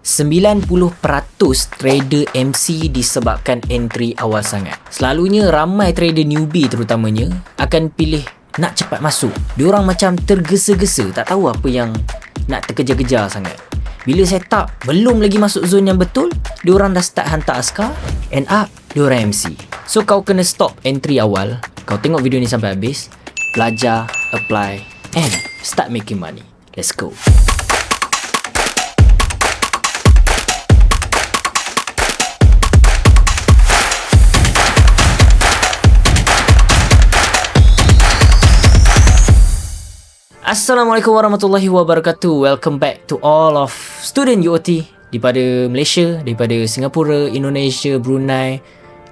90% trader MC disebabkan entry awal sangat. Selalunya ramai trader newbie terutamanya akan pilih nak cepat masuk. Diorang macam tergesa-gesa, tak tahu apa yang nak terkejar-kejar sangat. Bila setup belum lagi masuk zone yang betul, diorang dah start hantar askar, end up diorang MC. So kau kena stop entry awal. Kau tengok video ni sampai habis, belajar, apply and start making money. Let's go. Assalamualaikum warahmatullahi wabarakatuh. Welcome back to all of student UOT daripada Malaysia, daripada Singapura, Indonesia, Brunei,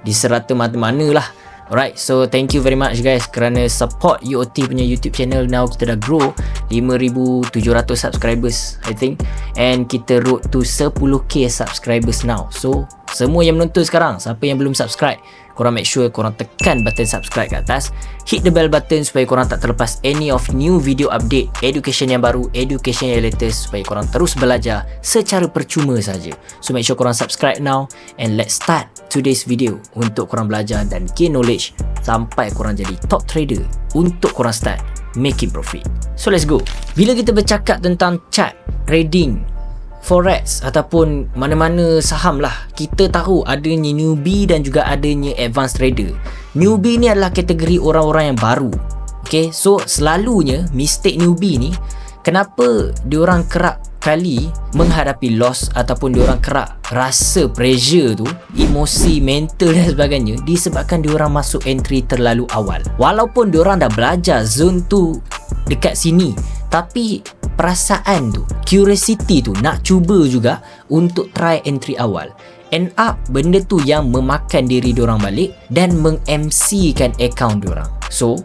di serata mana-mana lah. Alright, so thank you very much guys kerana support UOT punya YouTube channel. Now kita dah grow 5,700 subscribers I think, and kita road to 10k subscribers now. So semua yang menonton sekarang, siapa yang belum subscribe, korang make sure korang tekan button subscribe kat atas, hit the bell button supaya korang tak terlepas any of new video update, education yang baru, education yang latest, supaya korang terus belajar secara percuma saja. So make sure korang subscribe now and let's start today's video untuk korang belajar dan gain knowledge sampai korang jadi top trader untuk korang start making profit. So let's go. Bila kita bercakap tentang chart, trading, forex ataupun mana-mana saham lah, kita tahu adanya newbie dan juga adanya advanced trader. Newbie ni adalah kategori orang-orang yang baru. Okay, so selalunya mistake newbie ni, kenapa diorang kerap kali menghadapi loss ataupun diorang kerap rasa pressure tu, emosi, mental dan sebagainya, disebabkan diorang masuk entry terlalu awal. Walaupun diorang dah belajar zone tu dekat sini, tapi perasaan tu, curiosity tu, nak cuba juga untuk try entry awal. End up benda tu yang memakan diri diorang balik dan meng-MC kan account diorang. So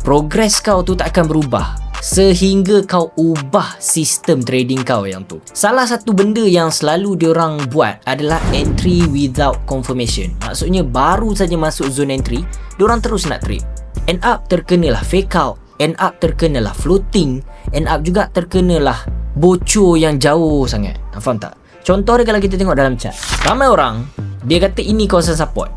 progress kau tu tak akan berubah sehingga kau ubah sistem trading kau yang tu. Salah satu benda yang selalu diorang buat adalah entry without confirmation. Maksudnya baru saja masuk zone entry, diorang terus nak trade. End up terkenalah fake out, end up terkenalah floating, end up juga terkenalah bocor yang jauh sangat. Faham tak? Contoh dia kalau kita tengok dalam chart, ramai orang dia kata ini kawasan support.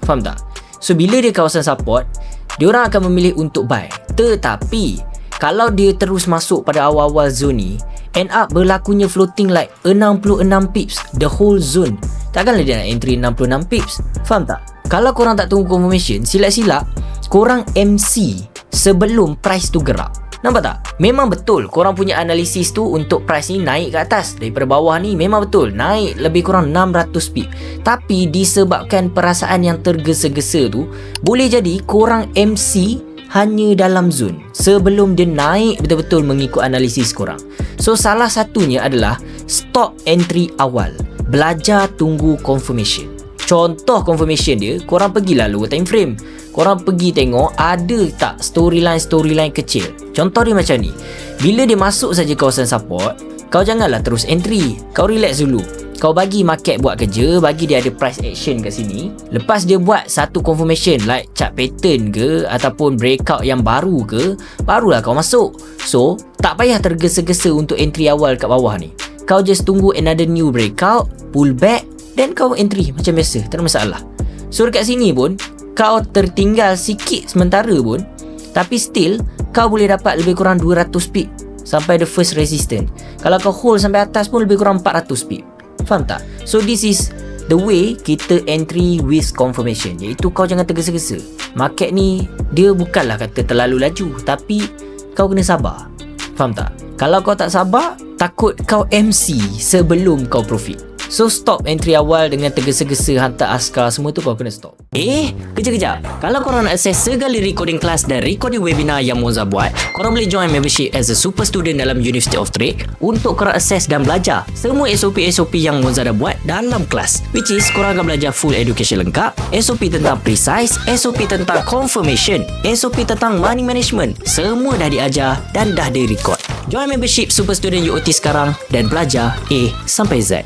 Faham tak? So bila dia kawasan support, diorang akan memilih untuk buy. Tetapi kalau dia terus masuk pada awal-awal zone ni, end up berlakunya floating like 66 pips the whole zone. Takkanlah dia nak entry 66 pips. Faham tak? Kalau korang tak tunggu confirmation, silap-silap korang MC sebelum price tu gerak. Nampak tak? Memang betul korang punya analisis tu untuk price ni naik ke atas daripada bawah ni, memang betul naik lebih kurang 600 pip. Tapi disebabkan perasaan yang tergesa-gesa tu, boleh jadi korang MC hanya dalam zone sebelum dia naik betul-betul mengikut analisis korang. So salah satunya adalah stop entry awal, belajar tunggu confirmation. Contoh confirmation dia, korang pergilah lower time frame, korang pergi tengok ada tak storyline kecil. Contoh dia macam ni, bila dia masuk saja kawasan support, kau janganlah terus entry, kau relax dulu. Kau bagi market buat kerja, bagi dia ada price action kat sini. Lepas dia buat satu confirmation like chart pattern ke ataupun breakout yang baru ke, barulah kau masuk. So tak payah tergesa-gesa untuk entry awal kat bawah ni. Kau just tunggu another new breakout, pull back, dan kau entry macam biasa, tak ada masalah. So dekat sini pun kau tertinggal sikit sementara pun, tapi still kau boleh dapat lebih kurang 200 pip sampai the first resistance. Kalau kau hold sampai atas pun lebih kurang 400 pip. Faham tak? So this is the way kita entry with confirmation, iaitu kau jangan tergesa-gesa. Market ni dia bukanlah kata terlalu laju, tapi kau kena sabar. Faham tak? Kalau kau tak sabar, takut kau MC sebelum kau profit. So stop entry awal dengan tergesa-gesa hantar askar, semua tu kau kena stop. Kejap. Kalau korang nak access segala recording kelas dan recording webinar yang Monza buat, korang boleh join membership as a super student dalam University of Trade untuk korang access dan belajar semua SOP yang Monza dah buat dalam kelas, which is korang akan belajar full education lengkap, SOP tentang precise, SOP tentang confirmation, SOP tentang money management, semua dah diajar dan dah di-record. Join membership super student UOT sekarang dan belajar A sampai Z.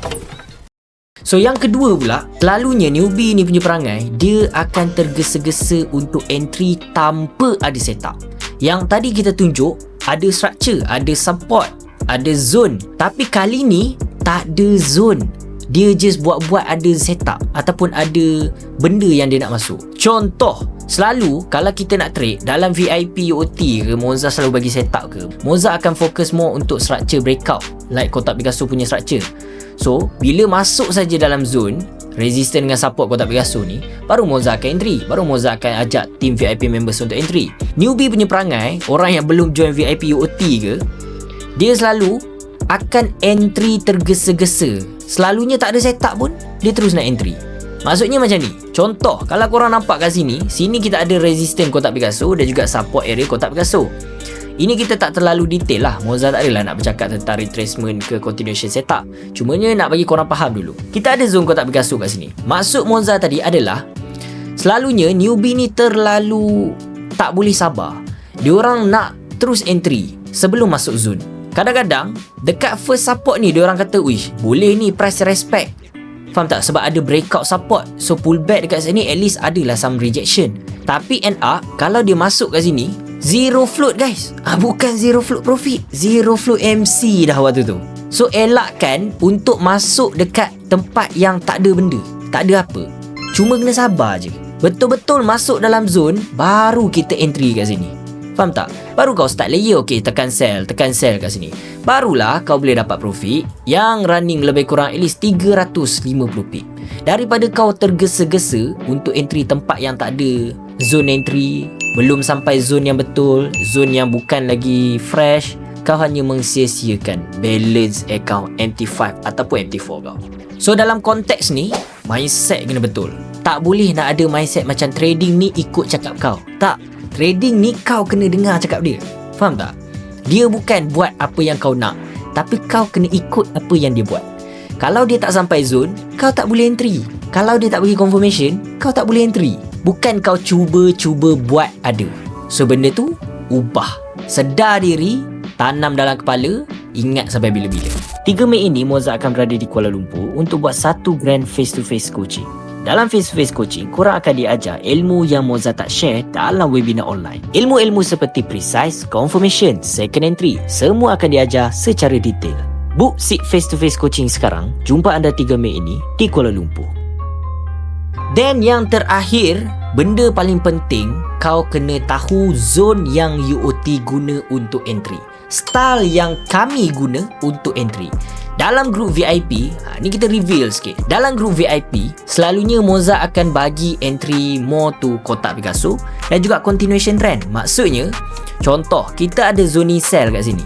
So yang kedua pula, selalunya newbie ni punya perangai, dia akan tergesa-gesa untuk entry tanpa ada setup. Yang tadi kita tunjuk, ada structure, ada support, ada zone. Tapi kali ni tak ada zone. Dia just buat-buat ada setup ataupun ada benda yang dia nak masuk. Contoh, selalu kalau kita nak trade dalam VIP UOT ke, Moza selalu bagi setup ke, Moza akan fokus more untuk structure breakout like kotak Picasso punya structure. So bila masuk saja dalam zone resistance dengan support kotak Picasso ni, baru Moza akan entry, baru Moza akan ajak team VIP members untuk entry. Newbie punya perangai, orang yang belum join VIP UOT ke, dia selalu akan entry tergesa-gesa. Selalunya tak ada setup pun, dia terus nak entry. Maksudnya macam ni. Contoh, kalau korang nampak kat sini, sini kita ada resistance kotak Picasso dan juga support area kotak Picasso. Ini kita tak terlalu detail lah. Moza tak adalah nak bercakap tentang retracement ke continuation setup. Cumanya nak bagi korang faham dulu. Kita ada zone kotak Picasso kat sini. Maksud Moza tadi adalah, selalunya newbie ni terlalu tak boleh sabar. Diorang nak terus entry sebelum masuk zone. Kadang-kadang dekat first support ni diorang kata, "Uish, boleh ni price respect." Faham tak? Sebab ada breakout support. So pull back dekat sini at least adalah some rejection. Tapi end up kalau dia masuk kat sini, zero float guys. Bukan zero float profit, zero float MC dah waktu tu. So elakkan untuk masuk dekat tempat yang tak ada benda, tak ada apa. Cuma kena sabar je. Betul-betul masuk dalam zone, baru kita entry kat sini. Faham tak? Baru kau start layer, okay, tekan sell kat sini. Barulah kau boleh dapat profit yang running lebih kurang at least 350 pip. Daripada kau tergesa-gesa untuk entry tempat yang tak ada zone entry, belum sampai zone yang betul, zone yang bukan lagi fresh, kau hanya mensia-siakan balance account MT5 ataupun MT4 kau. So dalam konteks ni, mindset kena betul. Tak boleh nak ada mindset macam trading ni ikut cakap kau. Tak. Trading ni kau kena dengar cakap dia. Faham tak? Dia bukan buat apa yang kau nak, tapi kau kena ikut apa yang dia buat. Kalau dia tak sampai zone, kau tak boleh entry. Kalau dia tak bagi confirmation, kau tak boleh entry. Bukan kau cuba-cuba buat ada. So benda tu, ubah. Sedar diri, tanam dalam kepala, ingat sampai bila-bila. 3 Mei ini, Moza akan berada di Kuala Lumpur untuk buat satu grand face-to-face coaching. Dalam face-to-face coaching, korang akan diajar ilmu yang Moza tak share dalam webinar online. Ilmu-ilmu seperti precise, confirmation, second entry, semua akan diajar secara detail. Book seat face-to-face coaching sekarang. Jumpa anda 3 Mei ini di Kuala Lumpur. Dan yang terakhir, benda paling penting, kau kena tahu zone yang UOT guna untuk entry. Style yang kami guna untuk entry. Dalam grup VIP, ni kita reveal sikit. Dalam grup VIP, selalunya Moza akan bagi entry more to kotak Picasso dan juga continuation trend. Maksudnya, contoh, kita ada zoning sell kat sini.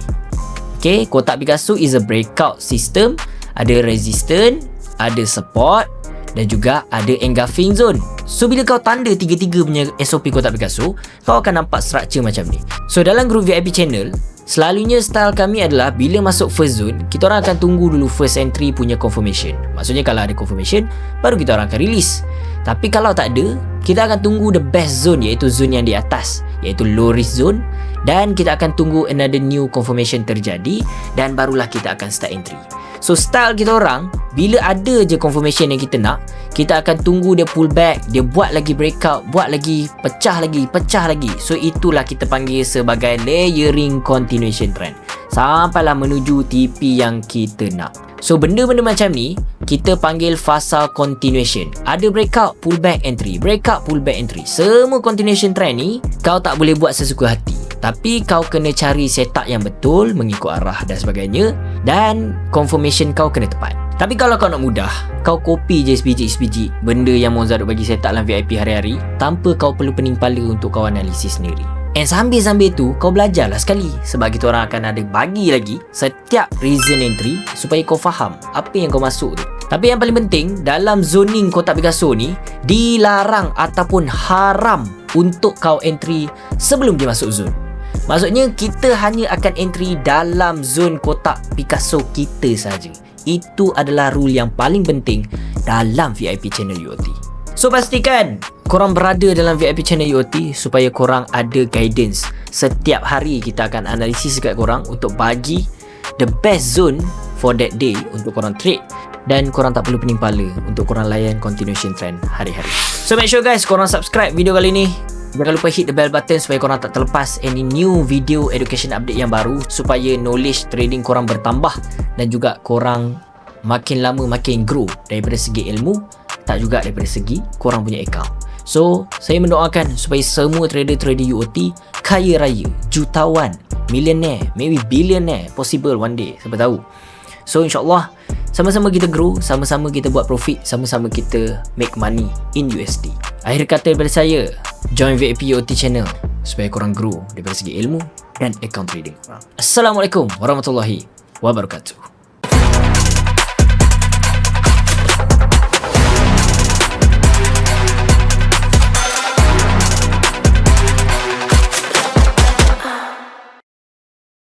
Okay, kotak Picasso is a breakout system. Ada resistance, ada support dan juga ada engulfing zone. So bila kau tanda tiga-tiga punya SOP kotak Picasso, kau akan nampak structure macam ni. So dalam grup VIP channel, selalunya style kami adalah bila masuk first zone, kita orang akan tunggu dulu first entry punya confirmation. Maksudnya kalau ada confirmation, baru kita orang akan release. Tapi kalau tak ada, kita akan tunggu the best zone, iaitu zone yang di atas, iaitu low risk zone. Dan kita akan tunggu another new confirmation terjadi dan barulah kita akan start entry. So style kita orang, bila ada je confirmation yang kita nak, kita akan tunggu dia pull back, dia buat lagi breakout, buat lagi, pecah lagi. So itulah kita panggil sebagai layering continuation trend, sampailah menuju TP yang kita nak. So benda-benda macam ni kita panggil fasa continuation. Ada breakout, pull back, entry, breakout, pull back, entry. Semua continuation trend ni kau tak boleh buat sesuka hati, tapi kau kena cari setup yang betul, mengikut arah dan sebagainya, dan confirmation kau kena tepat. Tapi kalau kau nak mudah, kau copy je SPG benda yang Moza bagi setup dalam VIP hari-hari tanpa kau perlu pening kepala untuk kau analisis sendiri. And sambil-sambil tu, kau belajarlah sekali, sebab kita orang akan ada bagi lagi setiap reason entry supaya kau faham apa yang kau masuk tu. Tapi yang paling penting, dalam zoning kotak Picasso ni, dilarang ataupun haram untuk kau entry sebelum dia masuk zone. Maksudnya, kita hanya akan entry dalam zone kotak Picasso kita saja. Itu adalah rule yang paling penting dalam VIP channel UOT. So pastikan korang berada dalam VIP channel UOT supaya korang ada guidance. Setiap hari kita akan analisis dekat korang untuk bagi the best zone for that day untuk korang trade, dan korang tak perlu pening kepala untuk korang layan continuation trend hari-hari. So make sure guys, korang subscribe video kali ni. Jangan lupa hit the bell button supaya korang tak terlepas any new video education update yang baru, supaya knowledge trading korang bertambah dan juga korang makin lama makin grow daripada segi ilmu, tak juga daripada segi korang punya account. So, saya mendoakan supaya semua trader-trader UOT kaya raya, jutawan, millionaire, maybe billionaire, possible one day, siapa tahu. So, insyaAllah, sama-sama kita grow, sama-sama kita buat profit, sama-sama kita make money in USD. Akhir kata daripada saya, join VIP UOT channel supaya korang grow daripada segi ilmu dan account trading. Assalamualaikum warahmatullahi wabarakatuh.